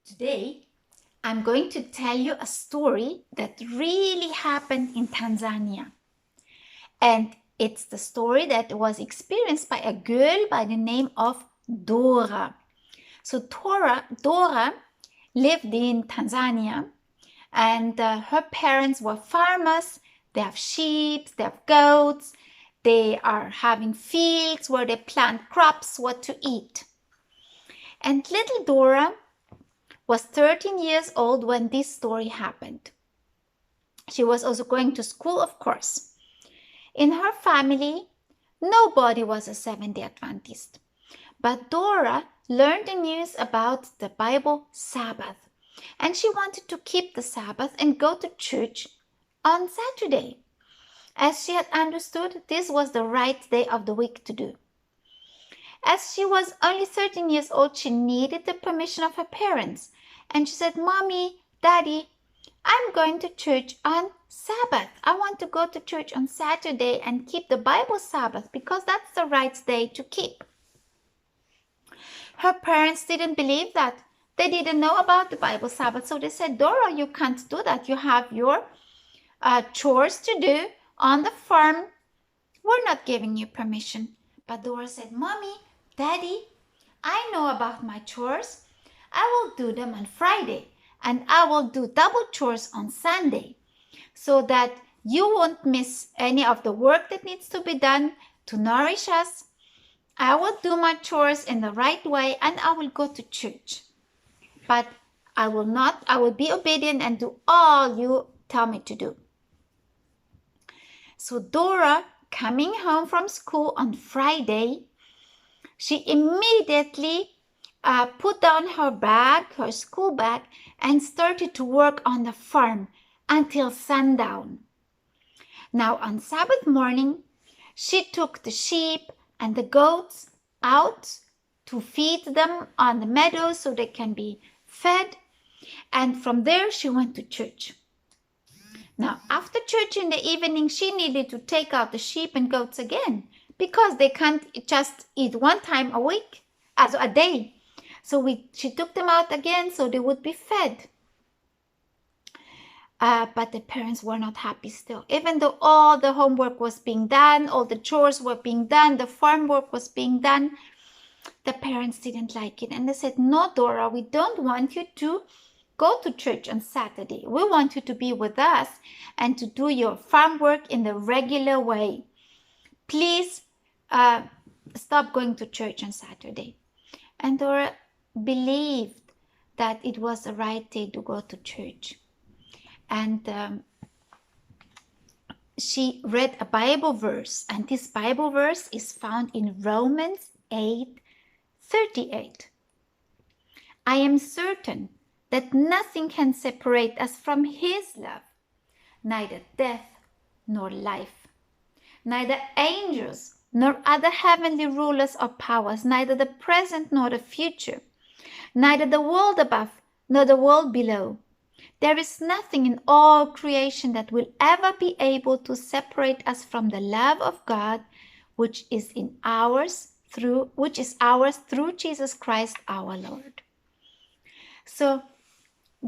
Today, I'm going to tell you a story that really happened in Tanzania. And it's the story that was experienced by a girl by the name of Dora. So Dora lived in Tanzania, and her parents were farmers. They have sheep, they have goats, they are having fields where they plant crops, what to eat. And little Dora was 13 years old when this story happened. She was also going to school, of course. In her family, nobody was a Seventh-day Adventist. But Dora learned the news about the Bible Sabbath, and she wanted to keep the Sabbath and go to church on Saturday. As she had understood, this was the right day of the week to do. As she was only 13 years old, she needed the permission of her parents. And she said, Mommy, Daddy, I'm going to church on Sabbath. I want to go to church on Saturday and keep the Bible Sabbath because that's the right day to keep. Her parents didn't believe that. They didn't know about the Bible Sabbath. So they said, Dora, you can't do that. You have your chores to do on the farm. We're not giving you permission. But Dora said, Mommy, Daddy, I know about my chores. I will do them on Friday, and I will do double chores on Sunday so that you won't miss any of the work that needs to be done to nourish us. I will do my chores in the right way, and I will go to church. But I will be obedient and do all you tell me to do. So Dora, coming home from school on Friday, she immediately put down her school bag, and started to work on the farm until sundown. Now on Sabbath morning, she took the sheep and the goats out to feed them on the meadows so they can be fed. And from there, she went to church. Now, after church in the evening, she needed to take out the sheep and goats again because they can't just eat one time a day. So she took them out again so they would be fed. But the parents were not happy still. Even though all the homework was being done, all the chores were being done, the farm work was being done, the parents didn't like it. And they said, no, Dora, we don't want you to go to church on Saturday. We want you to be with us and to do your farm work in the regular way. Please stop going to church on Saturday. And Dora believed that it was the right day to go to church. And she read a Bible verse, and this Bible verse is found in Romans 8:38. I am certain that nothing can separate us from His love, neither death nor life, neither angels nor other heavenly rulers or powers, neither the present nor the future, neither the world above nor the world below. There is nothing in all creation that will ever be able to separate us from the love of God, which is ours through Jesus Christ our Lord. So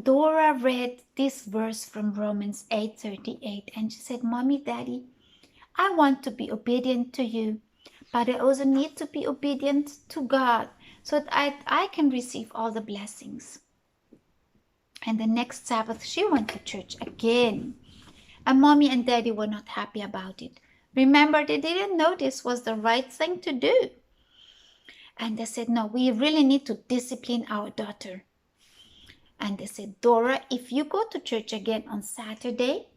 Dora read this verse from Romans 8:38, and she said, Mommy, Daddy, I want to be obedient to you, but I also need to be obedient to God so that I can receive all the blessings. And the next Sabbath, she went to church again. And Mommy and Daddy were not happy about it. Remember, they didn't know this was the right thing to do. And they said, no, we really need to discipline our daughter. And they said, Dora, if you go to church again on Saturday,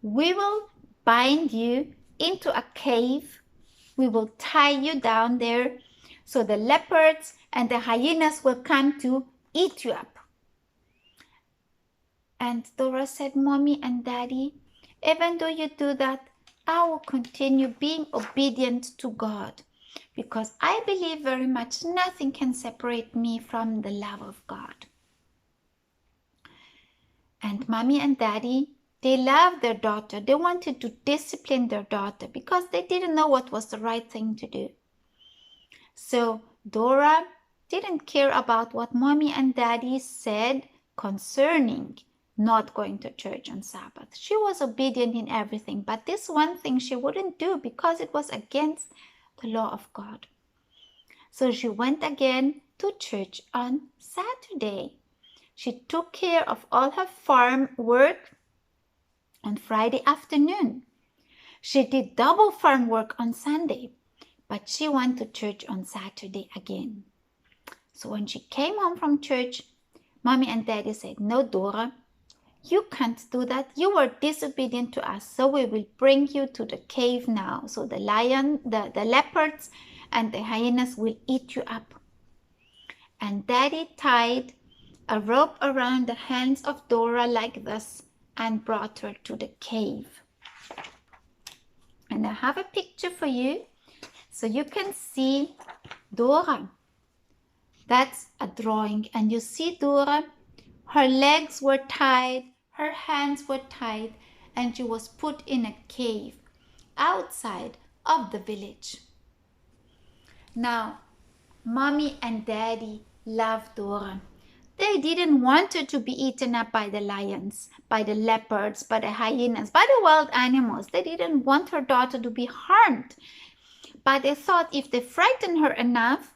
we will bind you into a cave. We will tie you down there so the leopards and the hyenas will come to eat you up. And Dora said, Mommy and Daddy, even though you do that, I will continue being obedient to God because I believe very much nothing can separate me from the love of God. And Mommy and Daddy, they loved their daughter. They wanted to discipline their daughter because they didn't know what was the right thing to do. So Dora didn't care about what mommy and daddy said concerning not going to church on Sabbath. She was obedient in everything, but this one thing she wouldn't do because it was against the law of God. So she went again to church on Saturday. She took care of all her farm work on Friday afternoon. She did double farm work on Sunday, but she went to church on Saturday again. So when she came home from church, mommy and daddy said, "No, Dora, you can't do that. You were disobedient to us, so we will bring you to the cave now. So the leopards and the hyenas will eat you up." And daddy tied a rope around the hands of Dora like this and brought her to the cave. And I have a picture for you so you can see Dora. That's a drawing, and you see Dora, her legs were tied, her hands were tied, and she was put in a cave outside of the village. Now, mommy and daddy loved Dora. They didn't want her to be eaten up by the lions, by the leopards, by the hyenas, by the wild animals. They didn't want her daughter to be harmed. But they thought if they frighten her enough,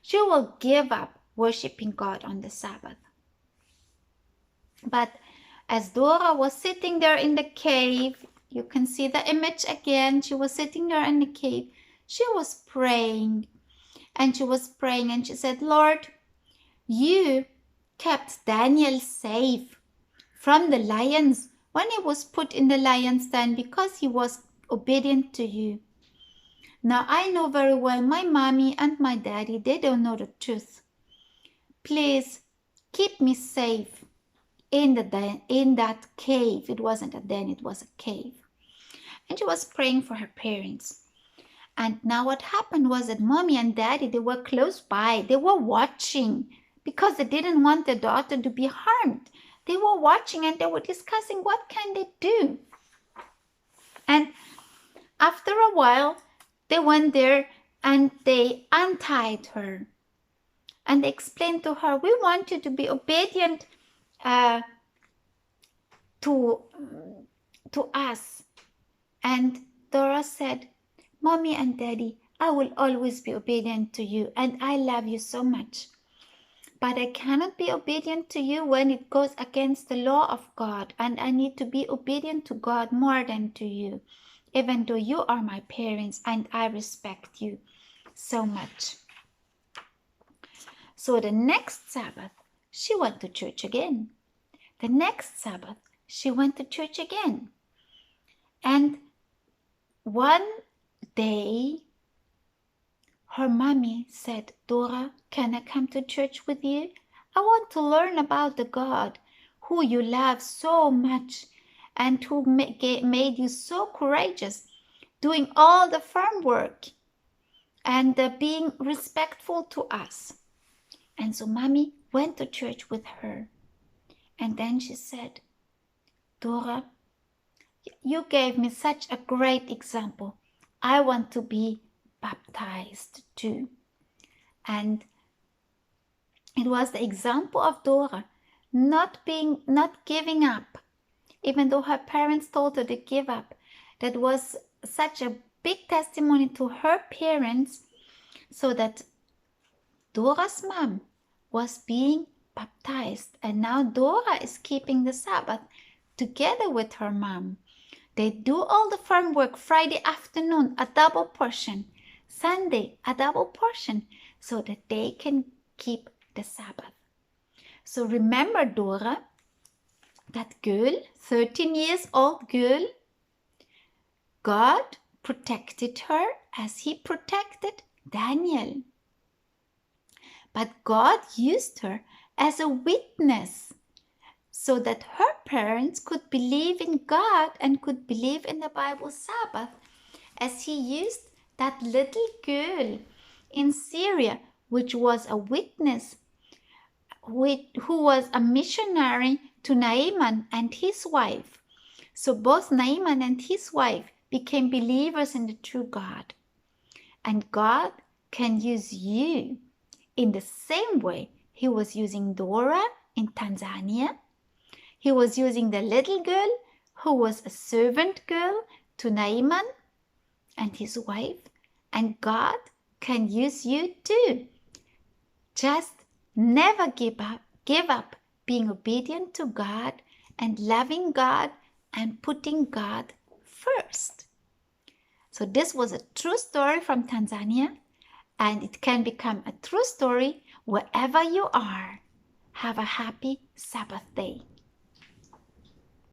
she will give up worshiping God on the Sabbath. But as Dora was sitting there in the cave, you can see the image again. She was sitting there in the cave. She was praying. And she was praying and she said, "Lord, you kept Daniel safe from the lions when he was put in the lion's den because he was obedient to you. Now I know very well my mommy and my daddy, they don't know the truth. Please keep me safe in that cave." It wasn't a den, it was a cave. And she was praying for her parents. And now what happened was that mommy and daddy, they were close by. They were watching because they didn't want their daughter to be harmed. They were watching and they were discussing what can they do. And after a while, they went there and they untied her. And they explained to her, "We want you to be obedient to us." And Dora said, "Mommy and Daddy, I will always be obedient to you and I love you so much. But I cannot be obedient to you when it goes against the law of God, and I need to be obedient to God more than to you, even though you are my parents and I respect you so much." So the next Sabbath, she went to church again. The next Sabbath, she went to church again. And one day, her mommy said, "Dora, can I come to church with you? I want to learn about the God who you love so much and who made you so courageous, doing all the farm work and being respectful to us." And so mommy went to church with her. And then she said, "Dora, you gave me such a great example. I want to be baptized too." And it was the example of Dora not giving up, even though her parents told her to give up. That was such a big testimony to her parents, so that Dora's mom was being baptized, and now Dora is keeping the Sabbath together with her mom. They do all the farm work Friday afternoon, a double portion, Sunday, a double portion, so that they can keep the Sabbath. So remember Dora, that girl, 13 years old girl, God protected her as he protected Daniel. But God used her as a witness so that her parents could believe in God and could believe in the Bible Sabbath, as he used that little girl in Syria, which was a witness, who was a missionary to Naaman and his wife. So both Naaman and his wife became believers in the true God. And God can use you In the same way, he was using Dora in Tanzania. He was using the little girl who was a servant girl to Naaman and his wife. And God can use you too. Just never give up being obedient to God and loving God and putting God first. So this was a true story from Tanzania, and it can become a true story wherever you are. Have a happy Sabbath day.